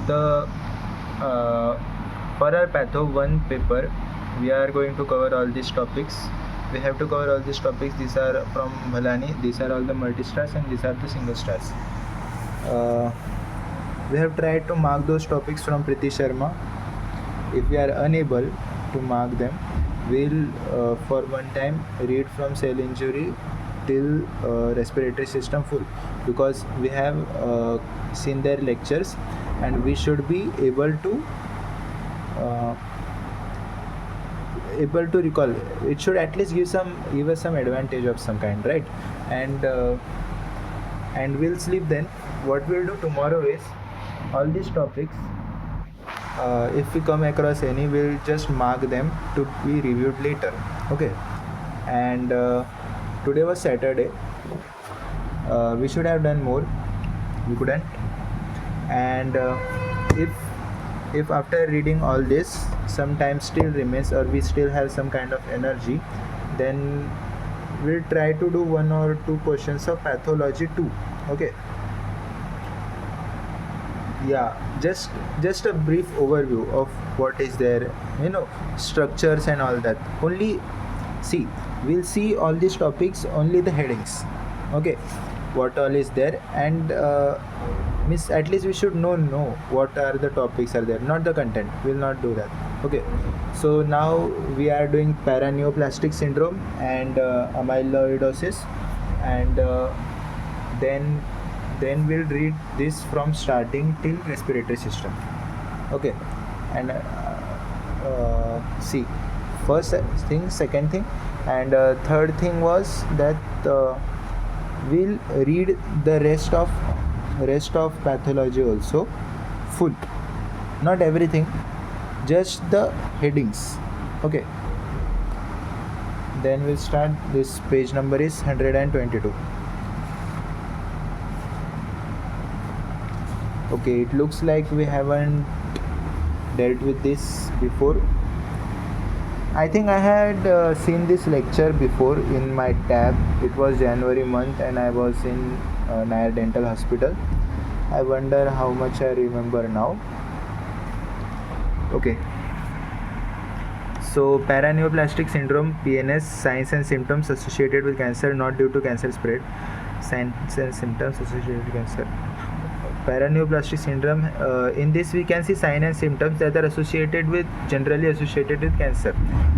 For our Patho 1 paper, we are going to cover all these topics. We have to cover all these topics. These are from Bhalani. These are all the multi-stars and these are the single stars. We have tried to mark those topics from Priti Sharma. If we are unable to mark them, we'll for one time read from cell injury till respiratory system full, because we have seen their lectures and we should be able to recall. It should at least give us some advantage of some kind, right? And we'll sleep then. What we'll do tomorrow is all these topics, if we come across any, we'll just mark them to be reviewed later. Okay. And today was Saturday. We should have done more. We couldn't. And if after reading all this some time still remains or we still have some kind of energy, then we'll try to do 1 or 2 questions of pathology too. Okay. Yeah, just a brief overview of what is there, structures and all that. Only see, we'll see all these topics, only the headings. Okay, what all is there, and at least we should know what are the topics are there, not the content. We'll not do that. Okay, so now we are doing paraneoplastic syndrome and amyloidosis, and then we'll read this from starting till respiratory system. Okay, and see, first thing, second thing, and third thing was that we'll read the rest of pathology also full, not everything, just the headings. Okay, then we'll start. This page number is 122. Okay, it looks like we haven't dealt with this before. I think I had seen this lecture before in my tab. It was January month and I was in Nair Dental Hospital. I wonder how much I remember now. Okay. So paraneoplastic syndrome, PNS, signs and symptoms associated with cancer, not due to cancer spread. Signs and symptoms associated with cancer. Paraneoplastic syndrome, in this we can see signs and symptoms that are generally associated with cancer,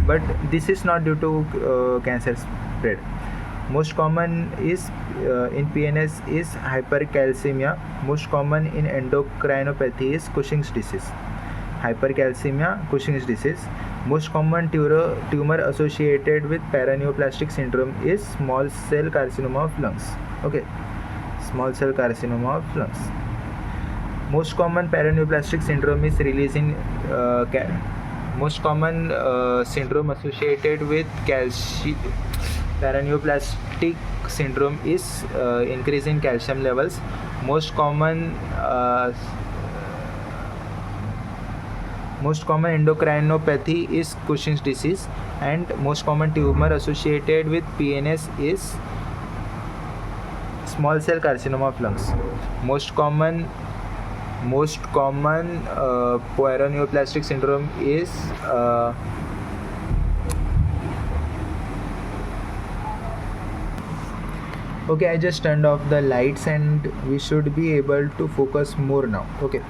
but this is not due to cancer spread. Most common is in PNS is hypercalcemia. Most common in endocrinopathy is Cushing's disease. Hypercalcemia, Cushing's disease. Most common tumor associated with paraneoplastic syndrome is small cell carcinoma of lungs. Okay, small cell carcinoma of lungs. Most common paraneoplastic syndrome is releasing most common syndrome associated with paraneoplastic syndrome is increase in calcium levels. Most common endocrinopathy is Cushing's disease, and most common tumor associated with PNS is small cell carcinoma of lungs. Most common paraneoplastic syndrome is okay, I just turned off the lights and we should be able to focus more now. Okay.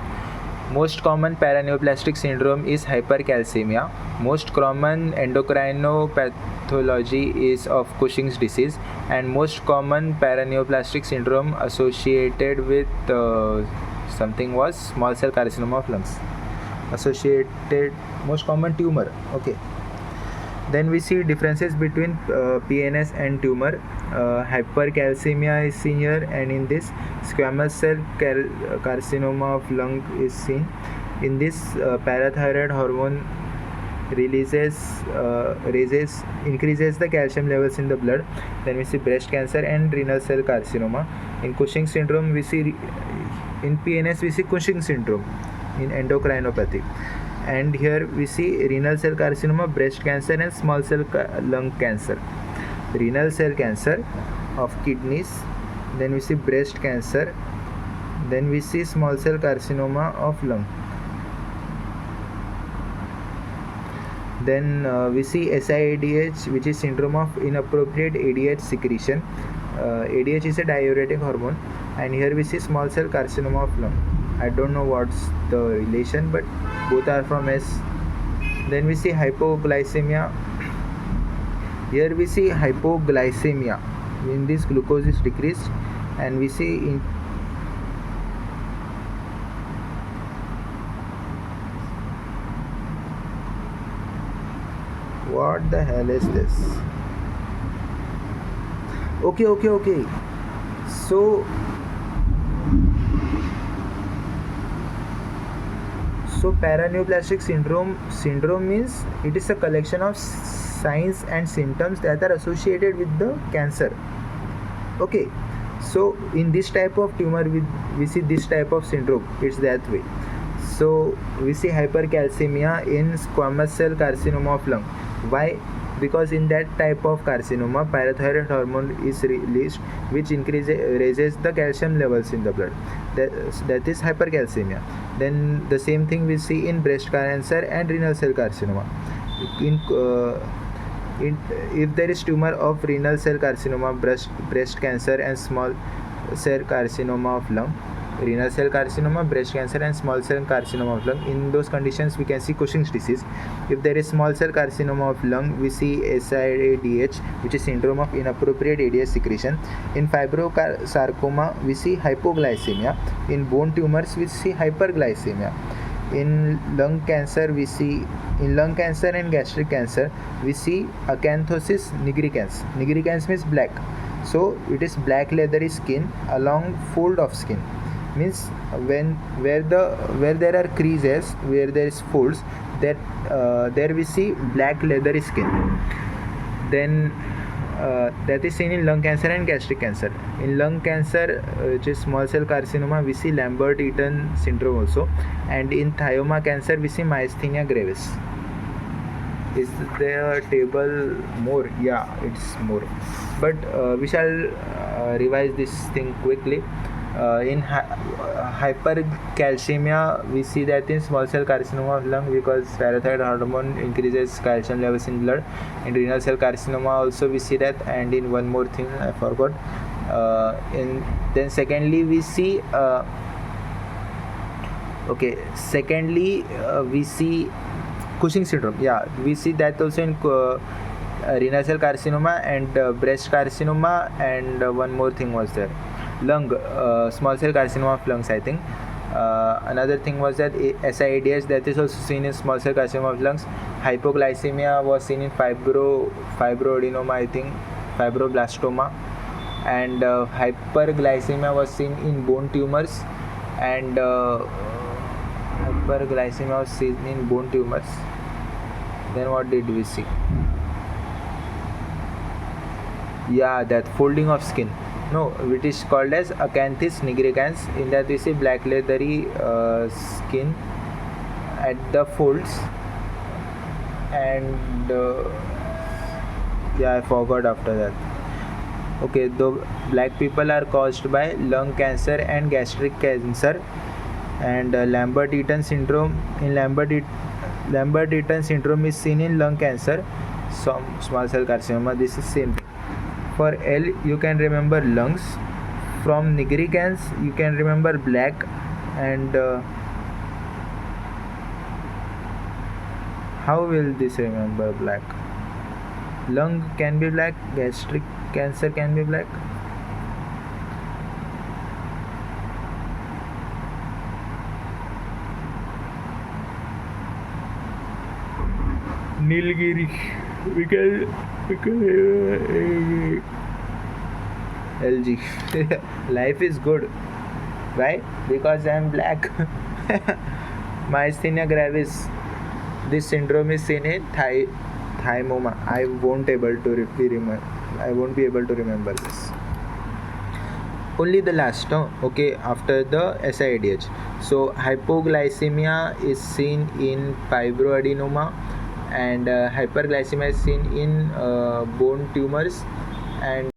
Most common paraneoplastic syndrome is hypercalcemia. Most common endocrinopathology is of Cushing's disease, and most common paraneoplastic syndrome associated with something was small cell carcinoma of lungs. Associated most common tumor. Okay. Then we see differences between PNS and tumor. Hypercalcemia is seen here, and in this squamous cell carcinoma of lung is seen. In this parathyroid hormone increases the calcium levels in the blood. Then we see breast cancer and renal cell carcinoma. In Cushing syndrome we see, in PNS we see Cushing syndrome in endocrinopathy, and here we see renal cell carcinoma, breast cancer and small cell lung cancer. Renal cell cancer of kidneys, then we see breast cancer, Then we see small cell carcinoma of lung. Then we see SIADH, which is syndrome of inappropriate ADH secretion. ADH is a diuretic hormone, and here we see small cell carcinoma of lung. I don't know what's the relation, but both are from S. Then we see hypoglycemia. Here we see hypoglycemia. In this, glucose is decreased, and we see what the hell is this? Okay. So paraneoplastic syndrome means it is a collection of signs and symptoms that are associated with the cancer. Okay, so in this type of tumor we see this type of syndrome, it's that way. So we see hypercalcemia in squamous cell carcinoma of lung. Why? Because in that type of carcinoma, parathyroid hormone is released, which raises the calcium levels in the blood. That is hypercalcemia. Then the same thing we see in breast cancer and renal cell carcinoma. If there is tumor of renal cell carcinoma, breast cancer, and small cell carcinoma of lung, renal cell carcinoma, breast cancer, and small cell carcinoma of lung, in those conditions we can see Cushing's disease. If there is small cell carcinoma of lung, we see SIADH, which is syndrome of inappropriate ADH secretion. In fibrosarcoma, we see hypoglycemia. In bone tumors, we see hyperglycemia. In lung cancer and gastric cancer, we see acanthosis nigricans. Nigricans means black. So it is black leathery skin along fold of skin. Means where there are creases, where there is folds, there we see black leathery skin. Then that is seen in lung cancer and gastric cancer. In lung cancer, which is small cell carcinoma, we see Lambert-Eaton syndrome also, and in thyoma cancer we see myasthenia gravis. Is there a table more? Yeah, it's more, but we shall revise this thing quickly. In hypercalcemia, we see that in small cell carcinoma of lung, because parathyroid hormone increases calcium levels in blood. In renal cell carcinoma also we see that, and in one more thing I forgot. Then secondly we see we see Cushing syndrome. Yeah, we see that also in renal cell carcinoma and breast carcinoma, and one more thing was there. Lung, small cell carcinoma of lungs, I think. Another thing was that SIADH, that is also seen in small cell carcinoma of lungs. Hypoglycemia was seen in fibroadenoma, I think, fibroblastoma, and hyperglycemia was seen in bone tumors, and hyperglycemia was seen in bone tumors. Then what did we see? Yeah, that folding of skin. No, it is called as Acanthis nigricans. In that we see black leathery skin at the folds, and I forgot after that. Okay, the black people are caused by lung cancer and gastric cancer, and Lambert-Eaton syndrome. In Lambert-Eaton syndrome is seen in lung cancer, some small cell carcinoma. This is same thing. For L, you can remember lungs. From nigricans, you can remember black, and how will this remember black? Lung can be black, gastric cancer can be black. Nilgiri, we can LG. Life is good. Why? Because I am black. Myasthenia gravis. This syndrome is seen in thymoma. I won't be able to remember this. Only the last, no? Okay, after the SIADH. So hypoglycemia is seen in fibroadenoma, and hyperglycemia is seen in bone tumors, and